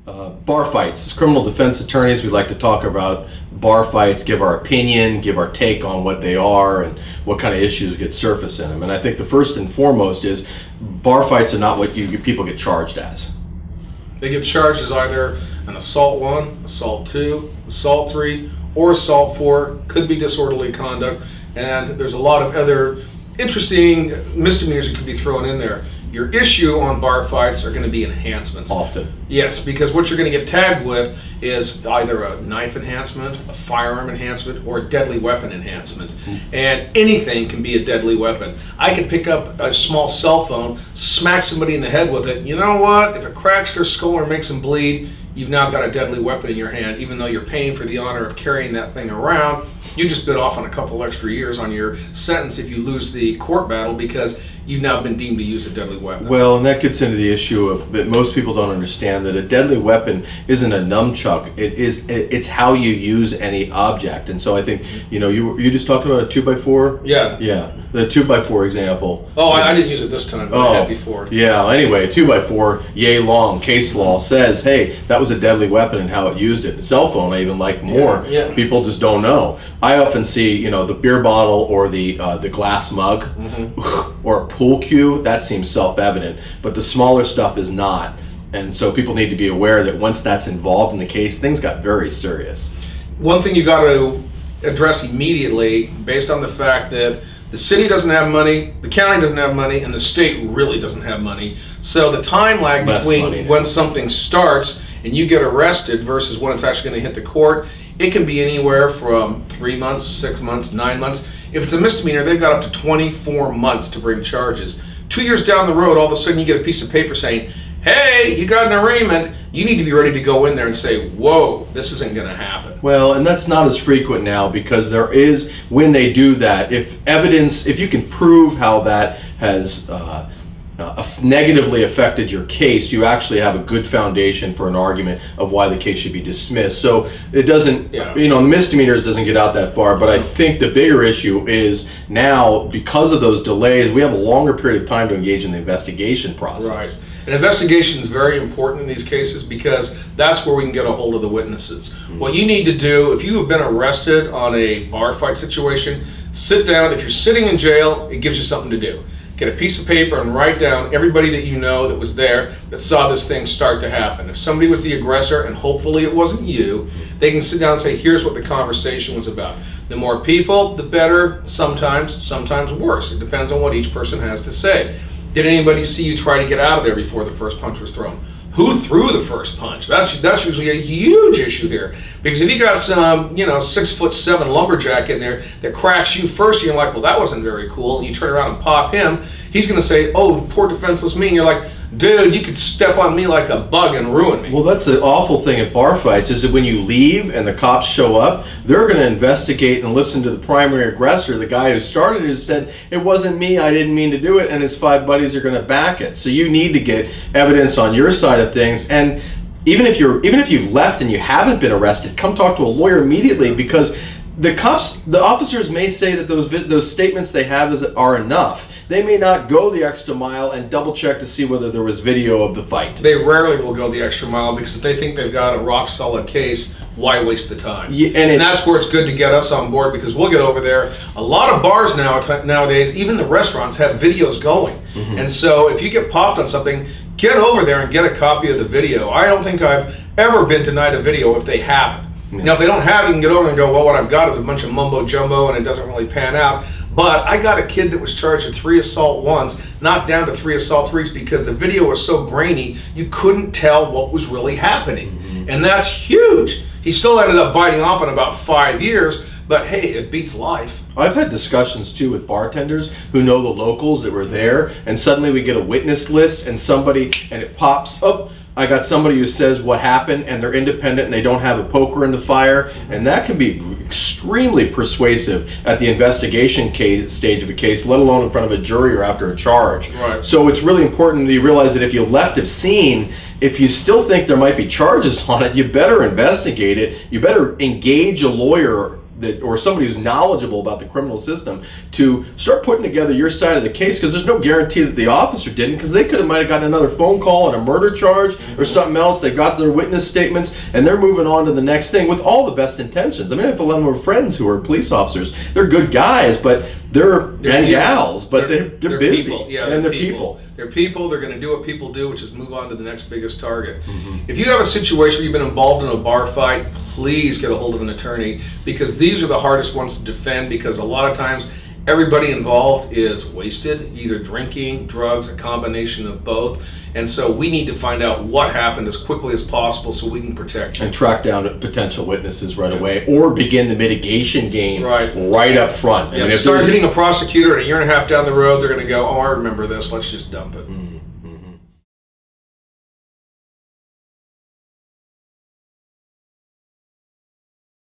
Bar fights. As criminal defense attorneys, we like to talk about bar fights, give our opinion, give our take on what they are and what kind of issues get surfaced in them. And I think the first and foremost is bar fights are not what people get charged as. They get charged as either an assault 1, assault 2, assault 3, or assault 4. Could be disorderly conduct. And there's a lot of other interesting misdemeanors that could be thrown in there. Your issue on bar fights are going to be enhancements. Often. Yes, because what you're going to get tagged with is either a knife enhancement, a firearm enhancement, or a deadly weapon enhancement. And anything can be a deadly weapon. I could pick up a small cell phone, smack somebody in the head with it. You know what? If it cracks their skull or makes them bleed, you've now got a deadly weapon in your hand, even though you're paying for the honor of carrying that thing around. You just bit off on a couple extra years on your sentence if you lose the court battle because you've now been deemed to use a deadly weapon. Well, and that gets into the issue of that most people don't understand that a deadly weapon isn't a nunchuck. It's how you use any object. And so I think, you just talked about a 2x4? Yeah. Yeah. The 2x4 example. Oh, I didn't use it this time, but I had before. Yeah, anyway, 2x4, yay long, case law says, hey, that was a deadly weapon and how it used it. A cell phone I even like more. Yeah. People just don't know. I often see, the beer bottle or the glass mug or a pool cue, that seems self-evident, but the smaller stuff is not. And so people need to be aware that once that's involved in the case, things got very serious. One thing you got to address immediately, based on the fact that the city doesn't have money, the county doesn't have money, and the state really doesn't have money. So the time lag between when something starts and you get arrested versus when it's actually going to hit the court, it can be anywhere from 3 months, 6 months, 9 months. If it's a misdemeanor, they've got up to 24 months to bring charges. 2 years down the road, all of a sudden you get a piece of paper saying, hey, you got an arraignment. You need to be ready to go in there and say, whoa, this isn't going to happen. Well, and that's not as frequent now because there is, when they do that, if you can prove how that has negatively affected your case, you actually have a good foundation for an argument of why the case should be dismissed. So it doesn't, the misdemeanors doesn't get out that far, but I think the bigger issue is now, because of those delays, we have a longer period of time to engage in the investigation process. Right. An investigation is very important in these cases because that's where we can get a hold of the witnesses. What you need to do, if you have been arrested on a bar fight situation, sit down. If you're sitting in jail, it gives you something to do. Get a piece of paper and write down everybody that you know that was there that saw this thing start to happen. If somebody was the aggressor, and hopefully it wasn't you, they can sit down and say, here's what the conversation was about. The more people, the better. Sometimes worse. It depends on what each person has to say. Did anybody see you try to get out of there before the first punch was thrown? Who threw the first punch? That's usually a huge issue here. Because if you got some, 6'7" lumberjack in there that cracks you first, you're like, well, that wasn't very cool. And you turn around and pop him, he's going to say, oh, poor defenseless me. And you're like, dude, you could step on me like a bug and ruin me. Well, that's the awful thing at bar fights is that when you leave and the cops show up, they're going to investigate and listen to the primary aggressor, the guy who started it, who said, it wasn't me, I didn't mean to do it, and his 5 buddies are going to back it. So you need to get evidence on your side of things. And even if you've left and you haven't been arrested, come talk to a lawyer immediately, because the officers may say that those statements they have are enough. They may not go the extra mile and double check to see whether there was video of the fight. They rarely will go the extra mile because if they think they've got a rock solid case, why waste the time? Yeah, and that's where it's good to get us on board because we'll get over there. A lot of bars nowadays, even the restaurants, have videos going. And so if you get popped on something, get over there and get a copy of the video. I don't think I've ever been denied a video if they haven't. Now, if they don't have it, you can get over there and go, well, what I've got is a bunch of mumbo jumbo and it doesn't really pan out. But I got a kid that was charged with 3 assault 1s, knocked down to 3 assault 3s because the video was so grainy, you couldn't tell what was really happening. And that's huge. He still ended up biting off in about 5 years, but hey, it beats life. I've had discussions too with bartenders who know the locals that were there, and suddenly we get a witness list and it pops up. I got somebody who says what happened and they're independent and they don't have a poker in the fire, and that can be extremely persuasive at the investigation stage of a case, let alone in front of a jury or after a charge. Right. So So it's really important that you realize that if you left a scene, if you still think there might be charges on it, you better investigate it. You better engage a lawyer or somebody who's knowledgeable about the criminal system to start putting together your side of the case, because there's no guarantee that the officer didn't, because they might have gotten another phone call and a murder charge or something else. They got their witness statements and they're moving on to the next thing with all the best intentions. I mean, I have a lot of friends who are police officers. They're good guys, but they're gals, but they're busy. People. Yeah, and they're people. They're people. They're going to do what people do, which is move on to the next biggest target. If you have a situation where you've been involved in a bar fight, please get a hold of an attorney, because these are the hardest ones to defend, because a lot of times everybody involved is wasted, either drinking, drugs, a combination of both. And so we need to find out what happened as quickly as possible so we can protect you. And track down potential witnesses right away, or begin the mitigation game right up front. Yeah, if start hitting a prosecutor, and a year and a half down the road, they're going to go, oh, I remember this, let's just dump it.